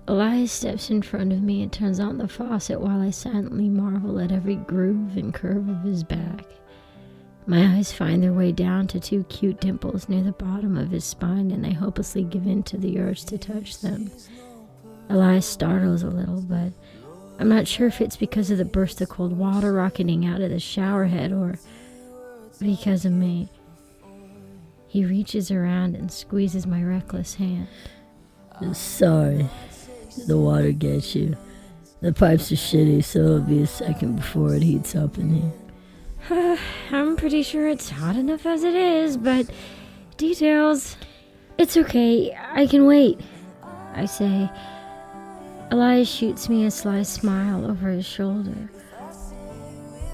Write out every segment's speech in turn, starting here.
Elias steps in front of me and turns on the faucet while I silently marvel at every groove and curve of his back. My eyes find their way down to 2 cute dimples near the bottom of his spine, and I hopelessly give in to the urge to touch them. Elias startles a little, but I'm not sure if it's because of the burst of cold water rocketing out of the shower head or because of me. He reaches around and squeezes my reckless hand. Sorry, the water gets you. The pipes are shitty, so it'll be a second before it heats up in here. I'm pretty sure it's hot enough as it is, but details. It's okay, I can wait, I say. Elias shoots me a sly smile over his shoulder.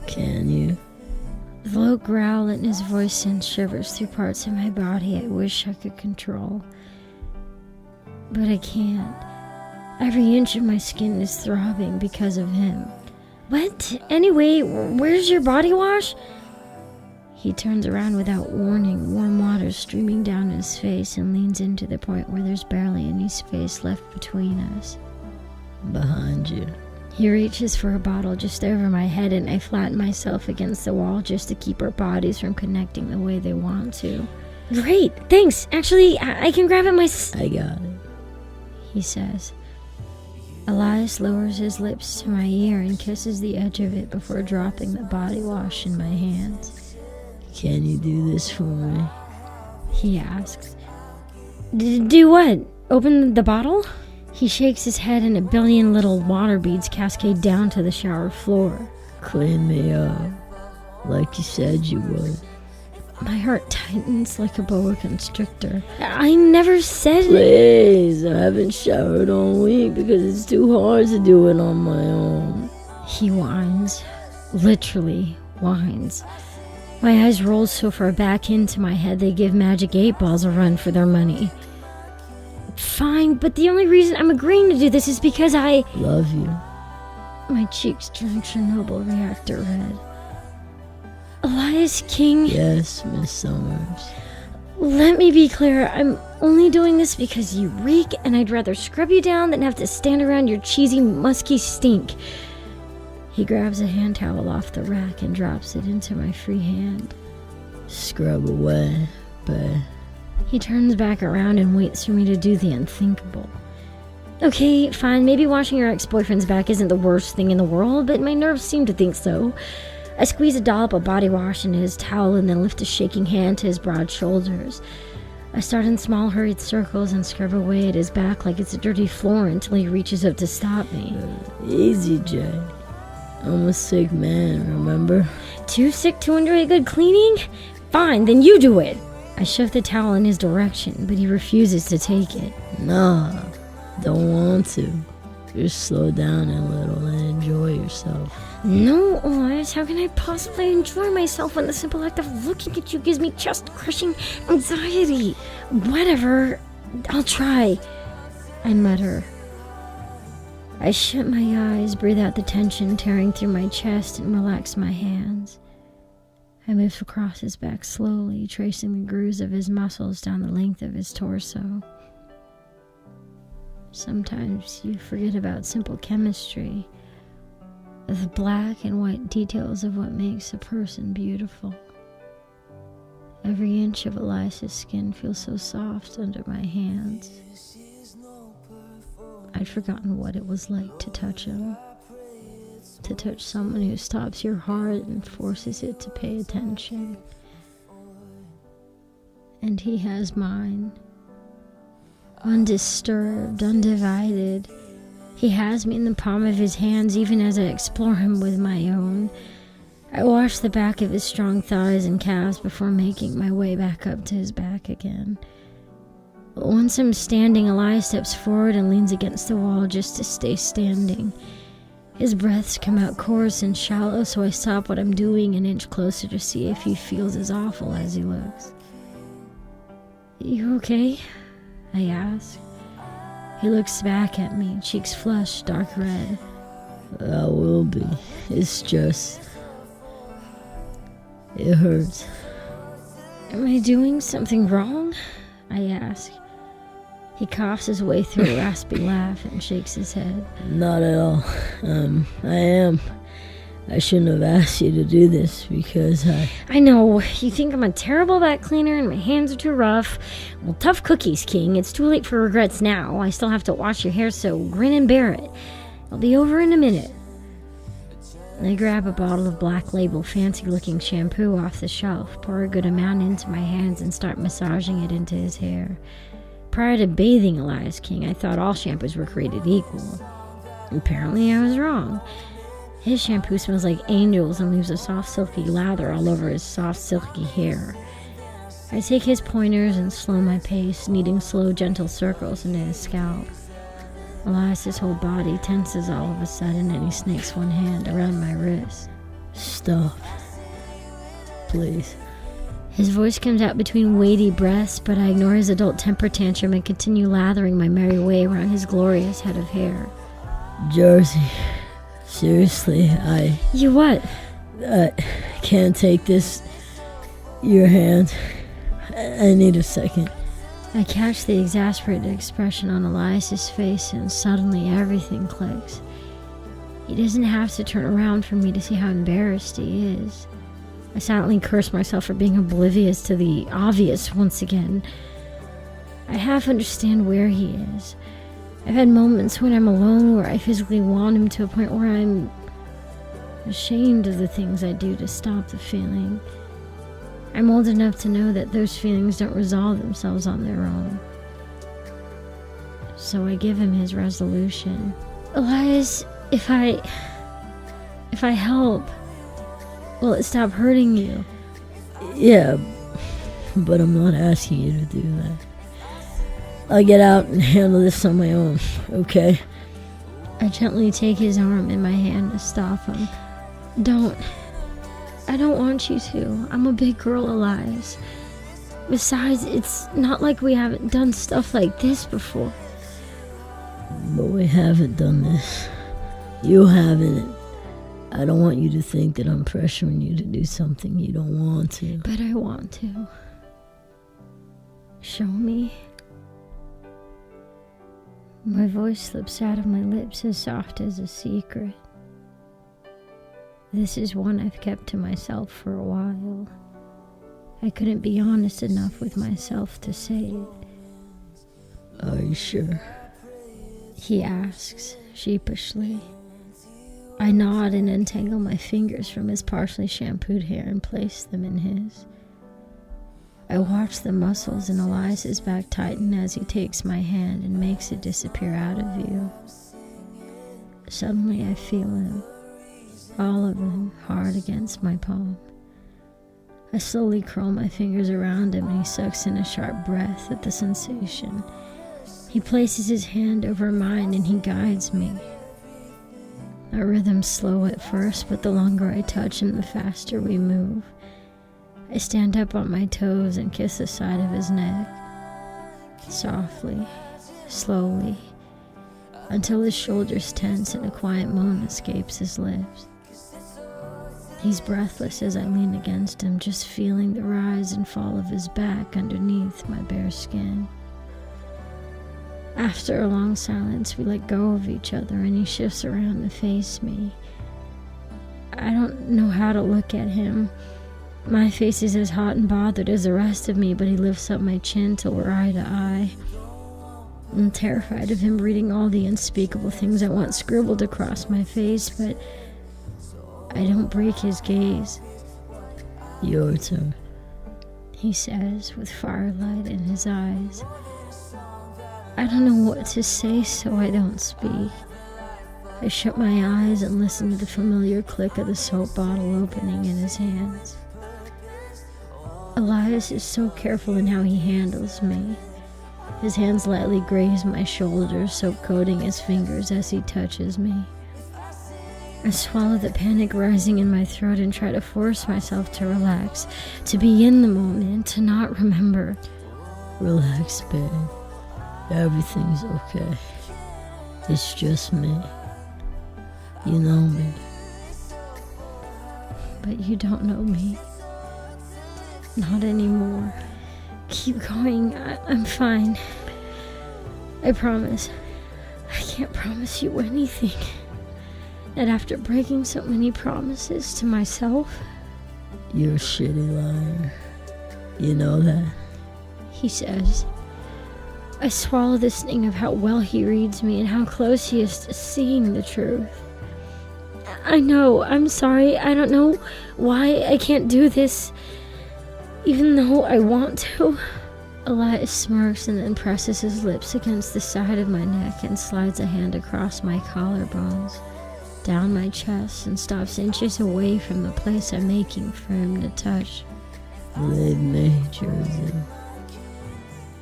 Can you? The low growl in his voice sends shivers through parts of my body I wish I could control. But I can't. Every inch of my skin is throbbing because of him. What? Anyway, where's your body wash? He turns around without warning, warm water streaming down his face, and leans in to the point where there's barely any space left between us. Behind you. He reaches for a bottle just over my head, and I flatten myself against the wall just to keep our bodies from connecting the way they want to. Great, thanks. Actually, I can grab it I got it, he says. Elias lowers his lips to my ear and kisses the edge of it before dropping the body wash in my hands. Can you do this for me? He asks. Do what? Open the bottle? He shakes his head and a billion little water beads cascade down to the shower floor. Clean me up, like you said you would. My heart tightens like a boa constrictor. I never said... Please, I haven't showered all week because it's too hard to do it on my own. He whines. Literally whines. My eyes roll so far back into my head they give Magic 8 Balls a run for their money. Fine, but the only reason I'm agreeing to do this is because I... Love you. My cheeks turn Chernobyl reactor red. Elias King... Yes, Miss Summers. Let me be clear, I'm only doing this because you reek, and I'd rather scrub you down than have to stand around your cheesy, musky stink. He grabs a hand towel off the rack and drops it into my free hand. Scrub away, babe. He turns back around and waits for me to do the unthinkable. Okay, fine, maybe washing your ex-boyfriend's back isn't the worst thing in the world, but my nerves seem to think so. I squeeze a dollop of body wash into his towel and then lift a shaking hand to his broad shoulders. I start in small, hurried circles and scrub away at his back like it's a dirty floor until he reaches up to stop me. Easy, Jay. I'm a sick man, remember? Too sick to enjoy a good cleaning? Fine, then you do it. I shove the towel in his direction, but he refuses to take it. Nah, don't want to. Just slow down a little and enjoy yourself. No, Elias, how can I possibly enjoy myself when the simple act of looking at you gives me chest-crushing anxiety? Whatever, I'll try, I mutter. I shut my eyes, breathe out the tension tearing through my chest, and relax my hands. I move across his back slowly, tracing the grooves of his muscles down the length of his torso. Sometimes you forget about simple chemistry, the black and white details of what makes a person beautiful. Every inch of Elias's skin feels so soft under my hands. I'd forgotten what it was like to touch him. To touch someone who stops your heart and forces it to pay attention. And he has mine. Undisturbed, undivided. He has me in the palm of his hands even as I explore him with my own. I wash the back of his strong thighs and calves before making my way back up to his back again. Once I'm standing, Elias steps forward and leans against the wall just to stay standing. His breaths come out coarse and shallow, so I stop what I'm doing and inch closer to see if he feels as awful as he looks. You okay? I ask. He looks back at me, cheeks flushed, dark red. I will be. It's just... it hurts. Am I doing something wrong? I ask. He coughs his way through a raspy laugh and shakes his head. Not at all. I shouldn't have asked you to do this because I know, you think I'm a terrible back cleaner and my hands are too rough. Well, tough cookies, King. It's too late for regrets now. I still have to wash your hair, so grin and bear it. I'll be over in a minute. I grab a bottle of Black Label fancy-looking shampoo off the shelf, pour a good amount into my hands, and start massaging it into his hair. Prior to bathing Elias King, I thought all shampoos were created equal. Apparently, I was wrong. His shampoo smells like angels and leaves a soft, silky lather all over his soft, silky hair. I take his pointers and slow my pace, kneading slow, gentle circles into his scalp. Elias's whole body tenses all of a sudden, and he snakes one hand around my wrist. Stop. Please. His voice comes out between weighty breaths, but I ignore his adult temper tantrum and continue lathering my merry way around his glorious head of hair. Jersey, seriously, You what? I can't take this. Your hand. I need a second. I catch the exasperated expression on Elias's face, and suddenly everything clicks. He doesn't have to turn around for me to see how embarrassed he is. I silently curse myself for being oblivious to the obvious once again. I half understand where he is. I've had moments when I'm alone where I physically want him to a point where I'm ashamed of the things I do to stop the feeling. I'm old enough to know that those feelings don't resolve themselves on their own. So I give him his resolution. Elias, if I help, will it stop hurting you? Yeah, but I'm not asking you to do that. I'll get out and handle this on my own, okay? I gently take his arm in my hand to stop him. I don't want you to. I'm a big girl, Elias. Besides, it's not like we haven't done stuff like this before. But we haven't done this. You haven't. I don't want you to think that I'm pressuring you to do something you don't want to. But I want to. Show me. My voice slips out of my lips as soft as a secret. This is one I've kept to myself for a while. I couldn't be honest enough with myself to say it. Are you sure? He asks, sheepishly. I nod and untangle my fingers from his partially shampooed hair and place them in his. I watch the muscles in Elias's back tighten as he takes my hand and makes it disappear out of view. Suddenly I feel him, all of them, hard against my palm. I slowly curl my fingers around him and he sucks in a sharp breath at the sensation. He places his hand over mine and he guides me. Our rhythm's slow at first, but the longer I touch him, the faster we move. I stand up on my toes and kiss the side of his neck, softly, slowly, until his shoulders tense and a quiet moan escapes his lips. He's breathless as I lean against him, just feeling the rise and fall of his back underneath my bare skin. After a long silence, we let go of each other and he shifts around to face me. I don't know how to look at him. My face is as hot and bothered as the rest of me, but he lifts up my chin till we're eye to eye. I'm terrified of him reading all the unspeakable things I want scribbled across my face, but I don't break his gaze. Your turn, he says with firelight in his eyes. I don't know what to say, so I don't speak. I shut my eyes and listen to the familiar click of the soap bottle opening in his hands. Elias is so careful in how he handles me. His hands lightly graze my shoulders, soap coating his fingers as he touches me. I swallow the panic rising in my throat and try to force myself to relax, to be in the moment, to not remember. Relax, babe. Everything's okay. It's just me. You know me. But you don't know me. Not anymore. Keep going. I'm fine. I promise. I can't promise you anything. And after breaking so many promises to myself... You're a shitty liar. You know that? He says. I swallow this thing of how well he reads me and how close he is to seeing the truth. I know, I'm sorry, I don't know why I can't do this, even though I want to. Elias smirks and then presses his lips against the side of my neck and slides a hand across my collarbones, down my chest, and stops inches away from the place I'm making for him to touch. Believe me, Jersey.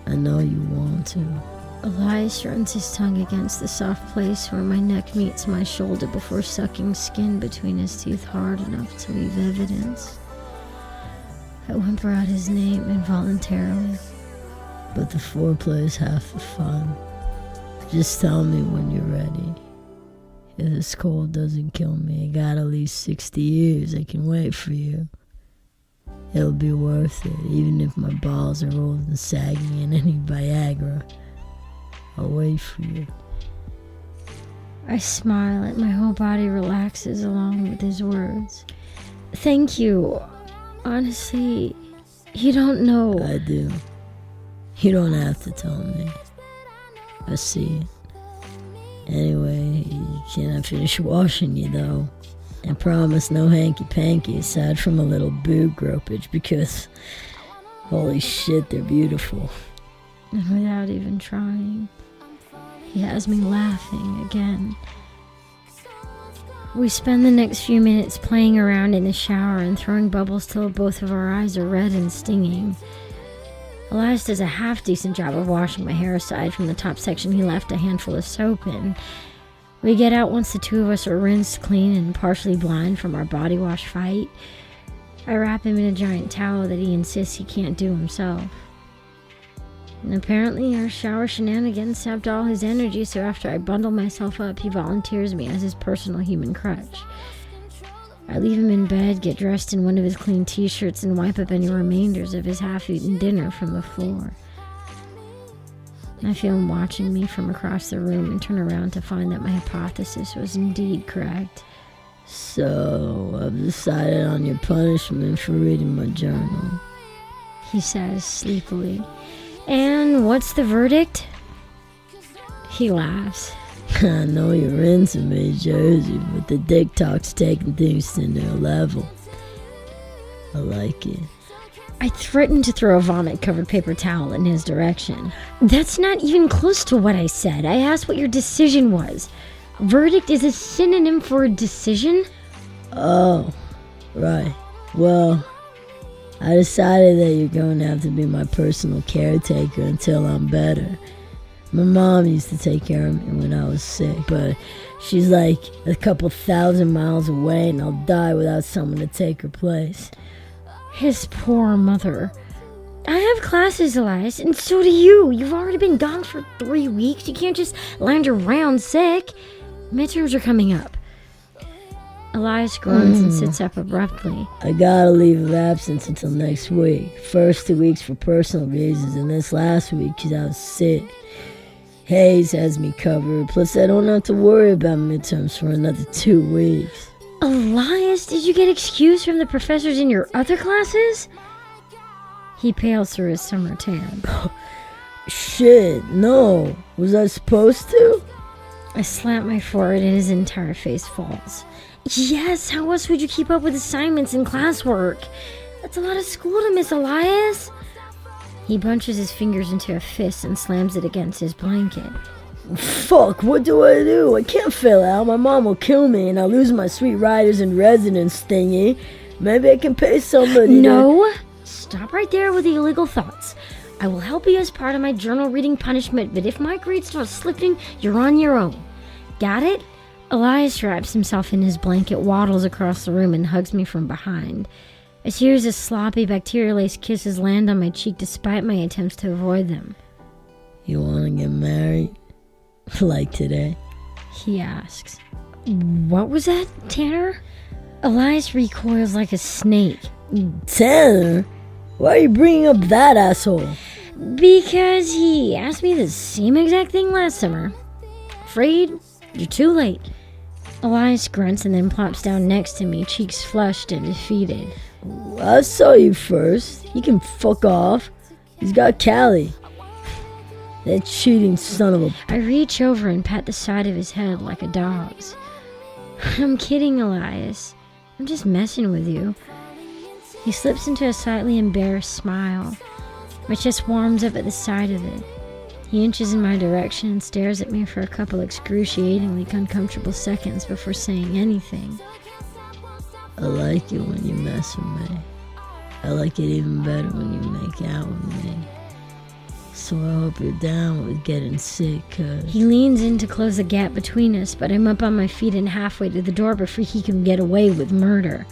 I know you want to. Elias runs his tongue against the soft place where my neck meets my shoulder before sucking skin between his teeth hard enough to leave evidence. I whimper out his name involuntarily. But the foreplay is half the fun. Just tell me when you're ready. If this cold doesn't kill me, I got at least 60 years I can wait for you. It'll be worth it, even if my balls are old and sagging in any Viagra. I'll wait for you. I smile and my whole body relaxes along with his words. Thank you. Honestly, you don't know. I do. You don't have to tell me. I see it. Anyway, can I finish washing you though? And promise no hanky-panky aside from a little boob gropage because holy shit, they're beautiful. And without even trying, he has me laughing again. We spend the next few minutes playing around in the shower and throwing bubbles till both of our eyes are red and stinging. Elias does a half-decent job of washing my hair aside from the top section he left a handful of soap in. We get out once the two of us are rinsed clean and partially blind from our body wash fight. I wrap him in a giant towel that he insists he can't do himself. And apparently our shower shenanigans sapped all his energy, so after I bundle myself up, he volunteers me as his personal human crutch. I leave him in bed, get dressed in one of his clean t-shirts, and wipe up any remainders of his half-eaten dinner from the floor. I feel him watching me from across the room and turn around to find that my hypothesis was indeed correct. So, I've decided on your punishment for reading my journal, he says sleepily. And what's the verdict? He laughs. I know you're into me, Jersey, but the dick talk's taking things to a new level. I like it. I threatened to throw a vomit-covered paper towel in his direction. That's not even close to what I said. I asked what your decision was. Verdict is a synonym for a decision? Oh, right. Well, I decided that you're going to have to be my personal caretaker until I'm better. My mom used to take care of me when I was sick, but she's like a couple 1,000 miles away and I'll die without someone to take her place. His poor mother. I have classes, Elias, and so do you. You've already been gone for 3 weeks. You can't just lounge around sick. Midterms are coming up. Elias groans and sits up abruptly. I got a leave of absence until next week. First 2 weeks for personal reasons, and this last week because I was sick. Hayes has me covered, plus I don't have to worry about midterms for another 2 weeks. Elias, did you get excused from the professors in your other classes? He pales through his summer tan. Shit, no. Was I supposed to? I slap my forehead and his entire face falls. Yes, how else would you keep up with assignments and classwork? That's a lot of school to miss, Elias. He bunches his fingers into a fist and slams it against his blanket. Fuck, what do? I can't fail out. My mom will kill me and I'll lose my sweet riders in residence thingy. Maybe I can pay somebody. No! Stop right there with the illegal thoughts. I will help you as part of my journal reading punishment, but if my grades start slipping, you're on your own. Got it? Elias wraps himself in his blanket, waddles across the room, and hugs me from behind. A series of sloppy, bacteria-laced kisses land on my cheek despite my attempts to avoid them. You want to get married? Like today? He asks. What was that, Tanner? Elias recoils like a snake. Tanner? Why are you bringing up that asshole? Because he asked me the same exact thing last summer. Afraid you're too late. Elias grunts and then plops down next to me, cheeks flushed and defeated. I saw you first. He can fuck off. He's got Callie. That cheating son of a... I reach over and pat the side of his head like a dog's. I'm kidding, Elias. I'm just messing with you. He slips into a slightly embarrassed smile. My chest warms up at the sight of it. He inches in my direction and stares at me for a couple excruciatingly uncomfortable seconds before saying anything. I like it when you mess with me. I like it even better when you make out with me. So I hope you're down with getting sick, cuz... He leans in to close the gap between us, but I'm up on my feet and halfway to the door before he can get away with murder.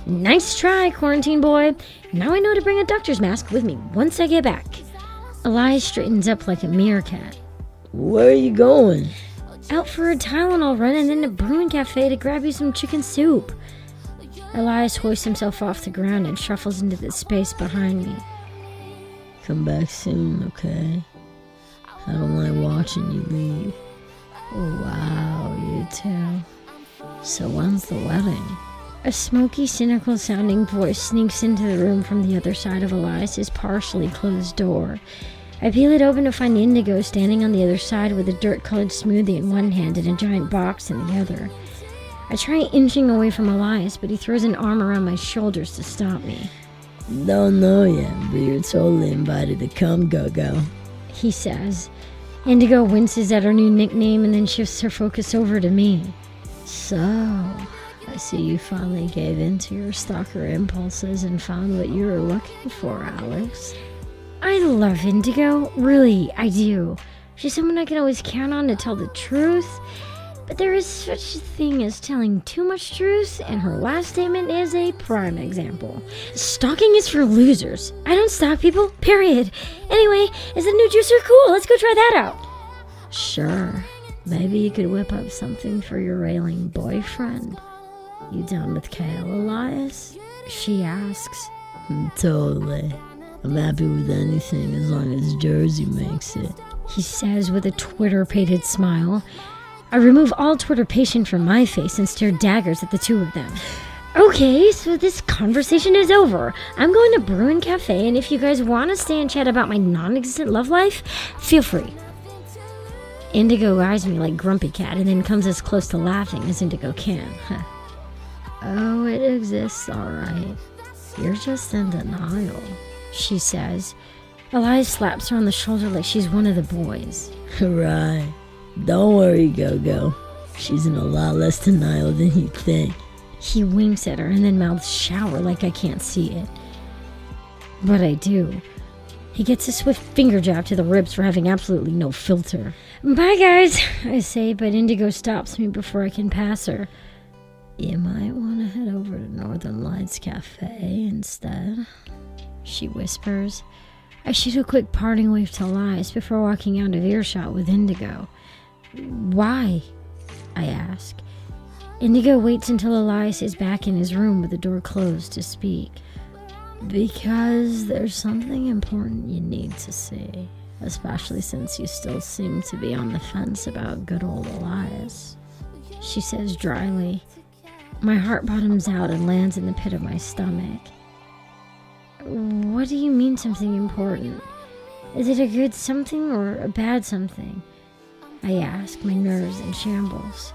Nice try, quarantine boy. Now I know to bring a doctor's mask with me once I get back. Elias straightens up like a meerkat. Where are you going? Out for a Tylenol run and then to Bruin Cafe to grab you some chicken soup. Elias hoists himself off the ground and shuffles into the space behind me. Come back soon, okay? I don't like watching you leave. Oh, wow, you too. So when's the wedding? A smoky, cynical-sounding voice sneaks into the room from the other side of Elias's partially closed door. I peel it open to find Indigo standing on the other side with a dirt-colored smoothie in one hand and a giant box in the other. I try inching away from Elias, but he throws an arm around my shoulders to stop me. Don't know yet, but you're totally invited to come, Go-Go, he says. Indigo winces at her new nickname and then shifts her focus over to me. So, I see you finally gave in to your stalker impulses and found what you were looking for, Alex. I love Indigo. Really, I do. She's someone I can always count on to tell the truth. But there is such a thing as telling too much truth, and her last statement is a prime example. Stalking is for losers. I don't stalk people, period. Anyway, is the new juicer cool? Let's go try that out. Sure. Maybe you could whip up something for your railing boyfriend. You down with kale, Elias? She asks. Totally. I'm happy with anything as long as Jersey makes it, he says with a Twitter-pated smile. I remove all Twitter-patient from my face and stare daggers at the two of them. Okay, so this conversation is over. I'm going to Bruin Cafe, and if you guys want to stay and chat about my non-existent love life, feel free. Indigo eyes me like Grumpy Cat and then comes as close to laughing as Indigo can. Oh, it exists, alright. You're just in denial, she says. Elias slaps her on the shoulder like she's one of the boys. Right. Don't worry, Go-Go. She's in a lot less denial than you think. He winks at her and then mouths shower like I can't see it. But I do. He gets a swift finger jab to the ribs for having absolutely no filter. Bye, guys, I say, but Indigo stops me before I can pass her. You might want to head over to Northern Lights Cafe instead, she whispers. I shoot a quick parting wave to Elias before walking out of earshot with Indigo. Why? I ask. Indigo waits until Elias is back in his room with the door closed to speak. Because there's something important you need to see, especially since you still seem to be on the fence about good old Elias, she says dryly. My heart bottoms out and lands in the pit of my stomach. What do you mean something important? Is it a good something or a bad something? I ask, my nerves in shambles.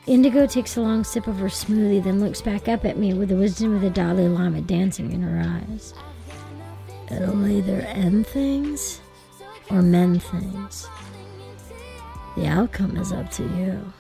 Indigo takes a long sip of her smoothie, then looks back up at me with the wisdom of the Dalai Lama dancing in her eyes. It'll either end things or mend things. The outcome is up to you.